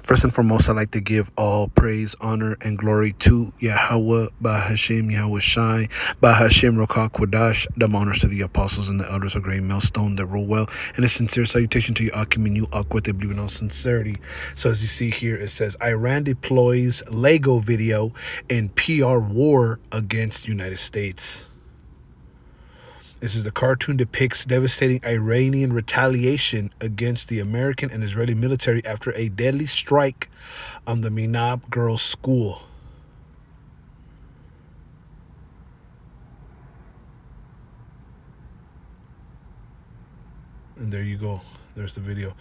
First and foremost, I'd like to give all praise, honor, and glory to Yahweh, Bahashem, Yahweh Shai, Bahashem, Rokah, Kodash, the honors to the apostles and the elders of Great Millstone that rule well, and a sincere salutation to you, Akim, and you, Aqua, they believe in all sincerity. So as you see here, it says, Iran deploys Lego video in PR war against United States. This is the cartoon depicts devastating Iranian retaliation against the American and Israeli military after a deadly strike on the Minab girls' school. And there you go. There's the video.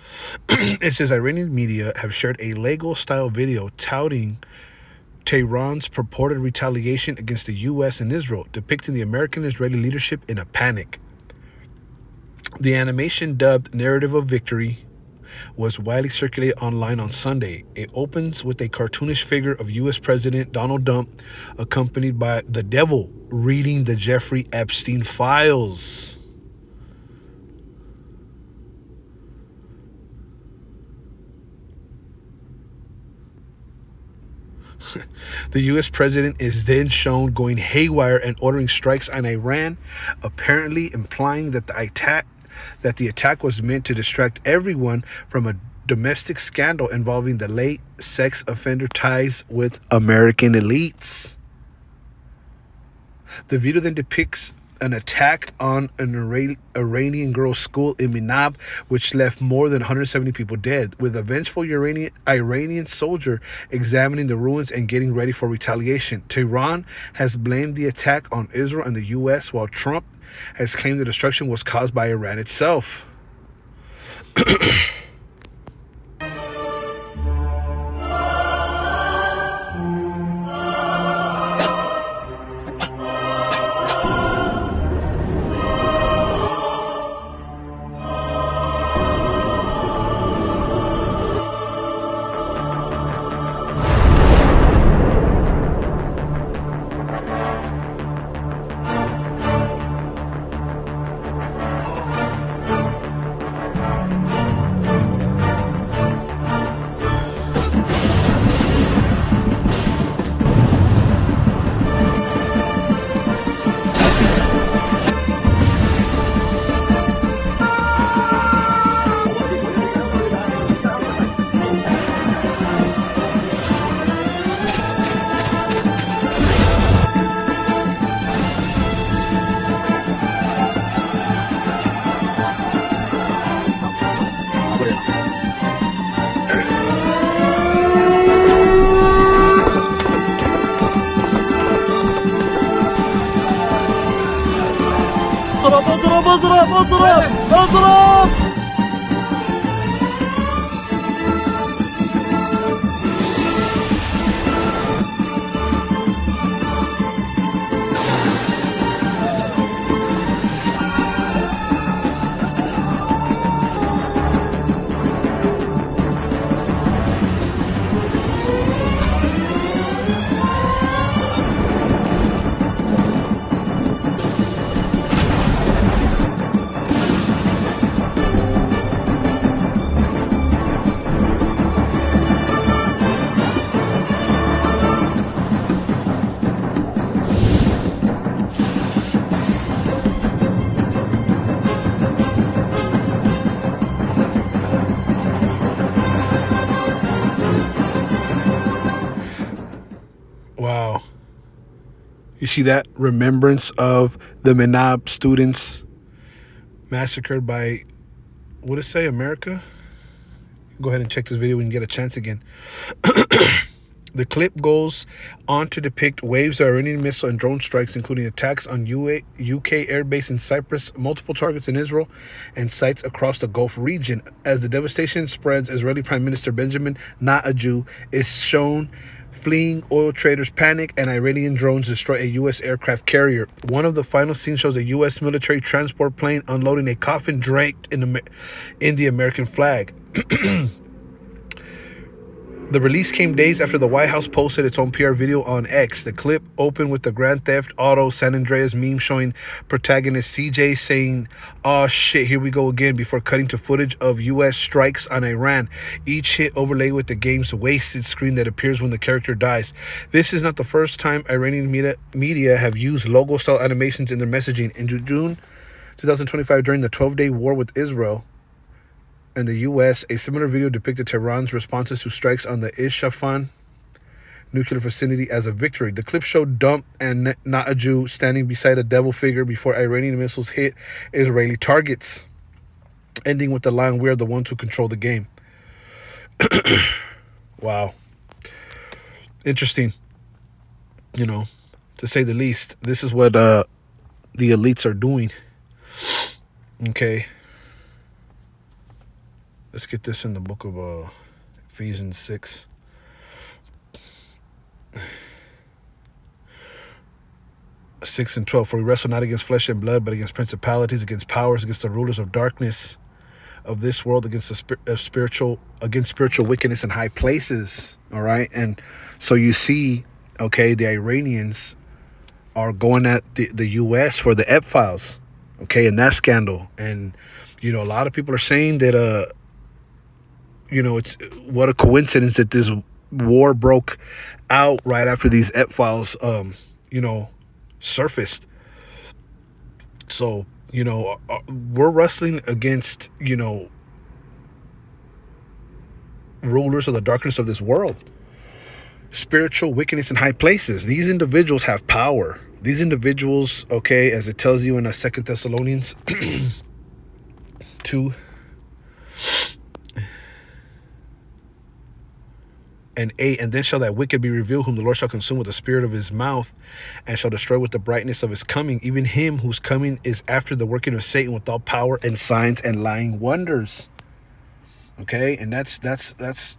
It says Iranian media have shared a Lego-style video touting Tehran's purported retaliation against the U.S. and Israel, depicting the American-Israeli leadership in a panic. The animation, dubbed Narrative of Victory, was widely circulated online on Sunday. It opens with a cartoonish figure of U.S. President Donald Trump, accompanied by the devil reading the Jeffrey Epstein files. The U.S. president is then shown going haywire and ordering strikes on Iran, apparently implying that the attack was meant to distract everyone from a domestic scandal involving the late sex offender ties with American elites. The video then depicts an attack on an Iranian girls' school in Minab, which left more than 170 people dead, with a vengeful Iranian soldier examining the ruins and getting ready for retaliation. Tehran has blamed the attack on Israel and the U.S., while Trump has claimed the destruction was caused by Iran itself. اضرب. Wow. You see that? Remembrance of the Menab students massacred by, what did it say, America? Go ahead and check this video when you get a chance again. The clip goes on to depict waves of Iranian missile and drone strikes, including attacks on UK airbase in Cyprus, multiple targets in Israel, and sites across the Gulf region. As the devastation spreads, Israeli Prime Minister Benjamin, not a Jew, is shown fleeing. Oil traders panic, and Iranian drones destroy a U.S. aircraft carrier. One of the final scenes shows a U.S. military transport plane unloading a coffin draped in the American flag. The release came days after the White House posted its own PR video on X. The clip opened with the Grand Theft Auto San Andreas meme showing protagonist CJ saying, "Oh shit, here we go again," before cutting to footage of U.S. strikes on Iran. Each hit overlaid with the game's wasted screen that appears when the character dies. This is not the first time Iranian media have used logo-style animations in their messaging. In June 2025, during the 12-day war with Israel and the U.S., a similar video depicted Tehran's responses to strikes on the Isfahan nuclear facility as a victory. The clip showed Dump and Not a Jew standing beside a devil figure before Iranian missiles hit Israeli targets, ending with the line, "We are the ones who control the game." Wow. Interesting. To say the least. This is what the elites are doing. Okay. Let's get this in the book of Ephesians 6. Six and 12. For we wrestle not against flesh and blood, but against principalities, against powers, against the rulers of darkness of this world, against the spiritual wickedness in high places. All right. And so you see, okay, the Iranians are going at the U.S. for the Ep files. Okay, and that scandal. And a lot of people are saying that it's what a coincidence that this war broke out right after these Ep files surfaced. So we're wrestling against rulers of the darkness of this world, spiritual wickedness in high places. These individuals have power. These individuals, okay, as it tells you in 2 Thessalonians 2 and 8, and then shall that wicked be revealed, whom the Lord shall consume with the spirit of his mouth, and shall destroy with the brightness of his coming, even him whose coming is after the working of Satan with all power and signs and lying wonders. Okay, and that's the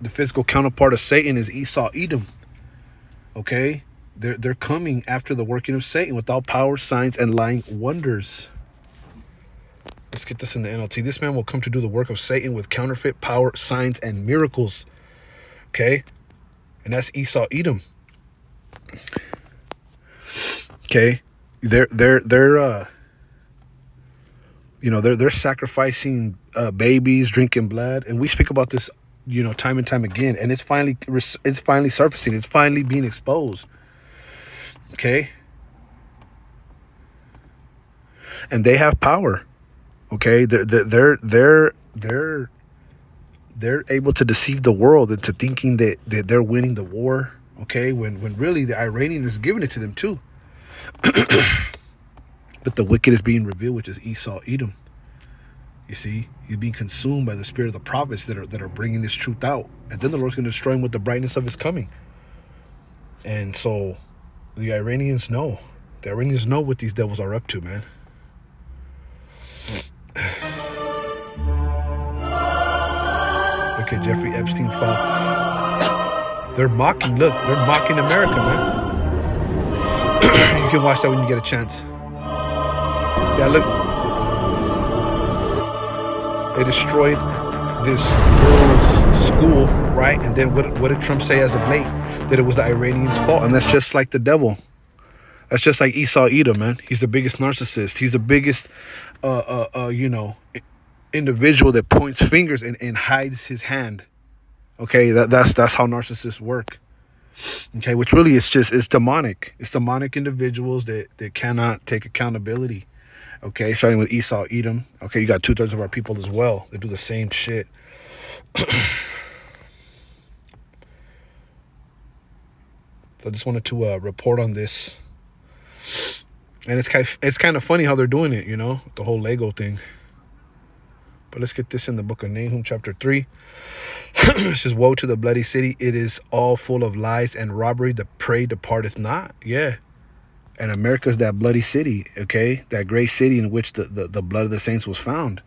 physical counterpart of Satan is Esau, Edom. Okay, they're coming after the working of Satan with all power, signs, and lying wonders. Let's get this in the NLT. This man will come to do the work of Satan with counterfeit power, signs, and miracles. Okay, and that's Esau, Edom. Okay, they're sacrificing babies, drinking blood, and we speak about this time and time again, and it's finally surfacing. It's finally being exposed. Okay, and they have power. Okay, they're able to deceive the world into thinking that they're winning the war. Okay, when really the Iranians is giving it to them too. But the wicked is being revealed, which is Esau, Edom. You see, he's being consumed by the spirit of the prophets that are bringing this truth out, and then the Lord's going to destroy him with the brightness of his coming. And so, the Iranians know. The Iranians know what these devils are up to, man. Look at Jeffrey Epstein's file. They're mocking. Look, they're mocking America, man. You can watch that when you get a chance. Yeah, look. They destroyed this girl's school, right? And then what did Trump say as of late? That it was the Iranians' fault. And that's just like the devil. That's just like Esau, Edom, man. He's the biggest narcissist. He's the biggest, individual that points fingers and hides his hand. Okay, that's how narcissists work. Okay, which really is demonic. It's demonic individuals that cannot take accountability. Okay, starting with Esau, Edom. Okay, you got 2/3 of our people as well. They do the same shit. So I just wanted to report on this. And it's kind of funny how they're doing it, the whole Lego thing. But let's get this in the book of Nahum, chapter 3. It says, "Woe to the bloody city. It is all full of lies and robbery. The prey departeth not." Yeah. And America's that bloody city, okay? That great city in which the blood of the saints was found.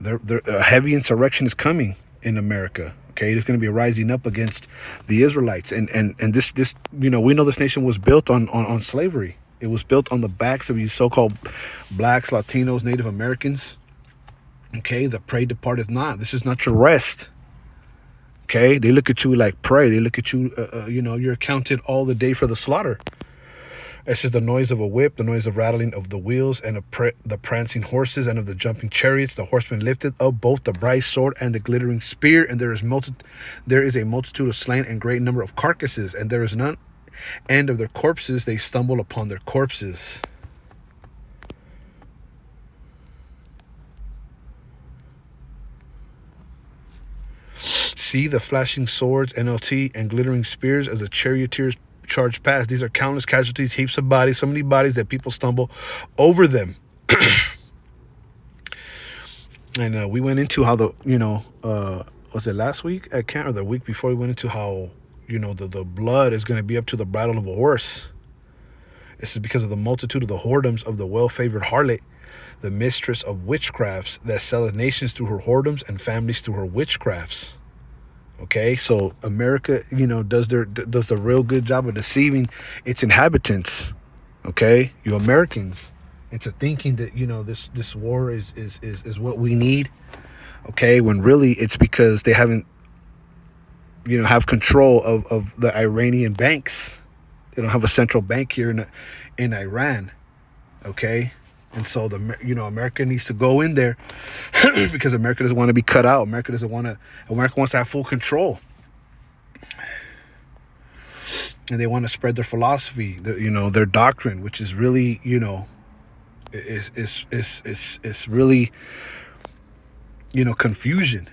A heavy insurrection is coming in America, okay? There's going to be a rising up against the Israelites. And this we know this nation was built on slavery. It was built on the backs of you so-called blacks, Latinos, Native Americans. Okay, the prey departeth not. This is not your rest. Okay, they look at you like prey. They look at you, you're accounted all the day for the slaughter. It's just the noise of a whip, the noise of rattling of the wheels, and the prancing horses, and of the jumping chariots. The horsemen lifted up both the bright sword and the glittering spear, and there is a multitude of slain and great number of carcasses, and there is none end of their corpses. They stumble upon their corpses. See the flashing swords, NLT, and glittering spears as the charioteers charge past. These are countless casualties, heaps of bodies, so many bodies that people stumble over them. And we went into how was it last week? I can't, or the week before, we went into how, the blood is going to be up to the bridle of a horse. This is because of the multitude of the whoredoms of the well-favored harlot, the mistress of witchcrafts, that selleth nations through her whoredoms and families through her witchcrafts. Okay, so America, does the real good job of deceiving its inhabitants. Okay, you Americans, into thinking that this war is what we need. Okay, when really it's because they haven't have control of the Iranian banks. They don't have a central bank here in Iran. Okay, and so America needs to go in there because America doesn't want to be cut out. America wants to have full control. And they want to spread their philosophy, their doctrine, which is really, is really, confusion.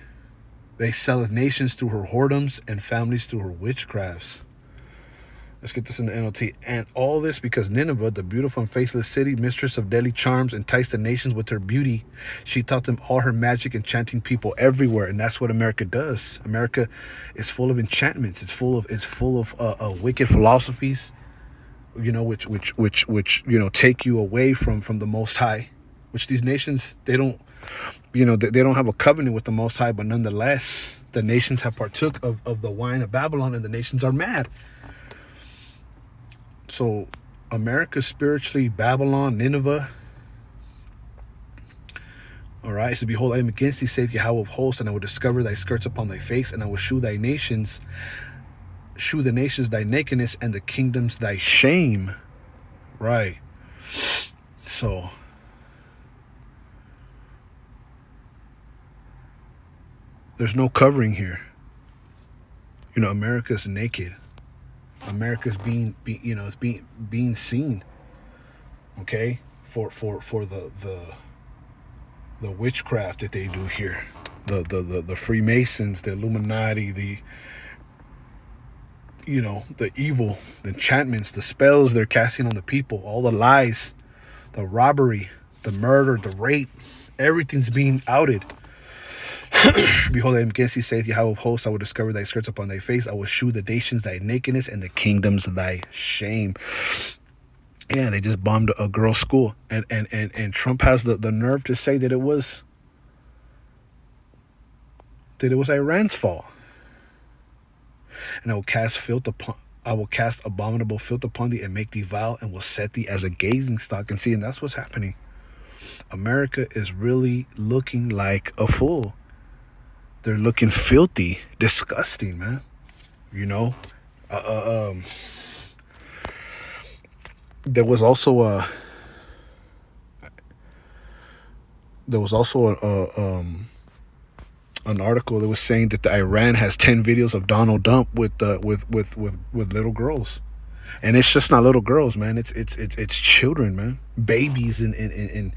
They selleth nations through her whoredoms and families through her witchcrafts. Let's get this in the NLT. And all this because Nineveh, the beautiful and faithless city, mistress of deadly charms, enticed the nations with her beauty. She taught them all her magic, enchanting people everywhere. And that's what America does. America is full of enchantments. It's full of wicked philosophies, which take you away from the Most High. Which these nations, they don't have a covenant with the Most High, but nonetheless, the nations have partook of the wine of Babylon, and the nations are mad. So America spiritually, Babylon, Nineveh. All right. So behold, I am against thee, saith Yahweh of hosts, and I will discover thy skirts upon thy face, and I will shew the nations thy nakedness, and the kingdoms thy shame. Right. So there's no covering here. America's naked. America's being seen, okay, for the witchcraft that they do here, the Freemasons, the Illuminati, the evil, the enchantments, the spells they're casting on the people, all the lies, the robbery, the murder, the rape, everything's being outed. Behold, I am against thee, saith Yahweh of hosts. I will discover thy skirts upon thy face. I will shew the nations thy nakedness, and the kingdoms thy shame. Yeah, they just bombed a girls' school, and Trump has the nerve to say that it was Iran's fault. And I will cast abominable filth upon thee, and make thee vile, and will set thee as a gazing stock. And see, and that's what's happening. America is really looking like a fool. They're looking filthy, disgusting, man. There was also an article that was saying that the Iran has 10 videos of Donald Trump with little girls, and it's just not little girls, man. It's children, man, babies, and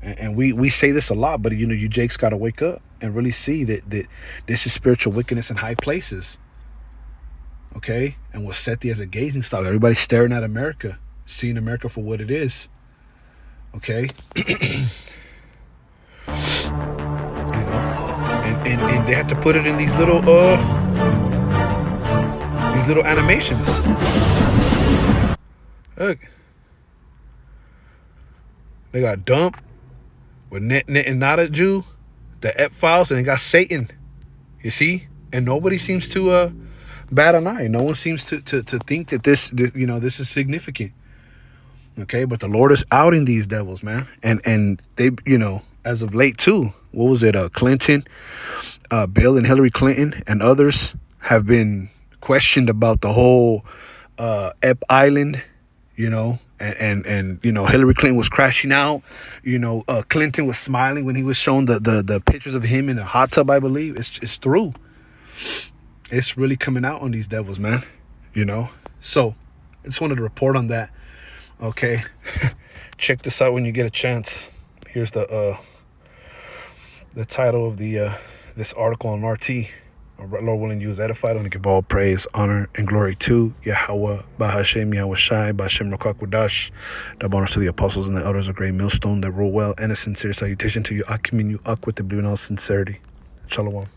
And we say this a lot, but you Jakes got to wake up and really see that this is spiritual wickedness in high places. Okay, and will set thee as a gazing stock. Everybody's staring at America, seeing America for what it is. Okay, and they have to put it in these little animations. Look, they got Dump with Net and not a Jew, the Ep files, and they got Satan. You see, and nobody seems to bat an eye. No one seems to think that this is significant. Okay, but the Lord is outing these devils, man, and they as of late too. What was it? Clinton Bill and Hillary Clinton and others have been questioned about the whole Ep Island, and Hillary Clinton was crashing out. Clinton was smiling when he was shown the pictures of him in a hot tub. I believe it's through. It's really coming out on these devils, man. So I just wanted to report on that. Okay, check this out when you get a chance. Here's the title of this article on RT. Lord willing, you was edified, and give all praise, honor, and glory to Yahweh, Bahashem, Yahweh Shai, Bahashem Rakakwadash. Double honors to the apostles and the elders of Great Millstone that rule well, and a sincere salutation to you, Akim and you, Ak, with the blue in all sincerity. Shalom.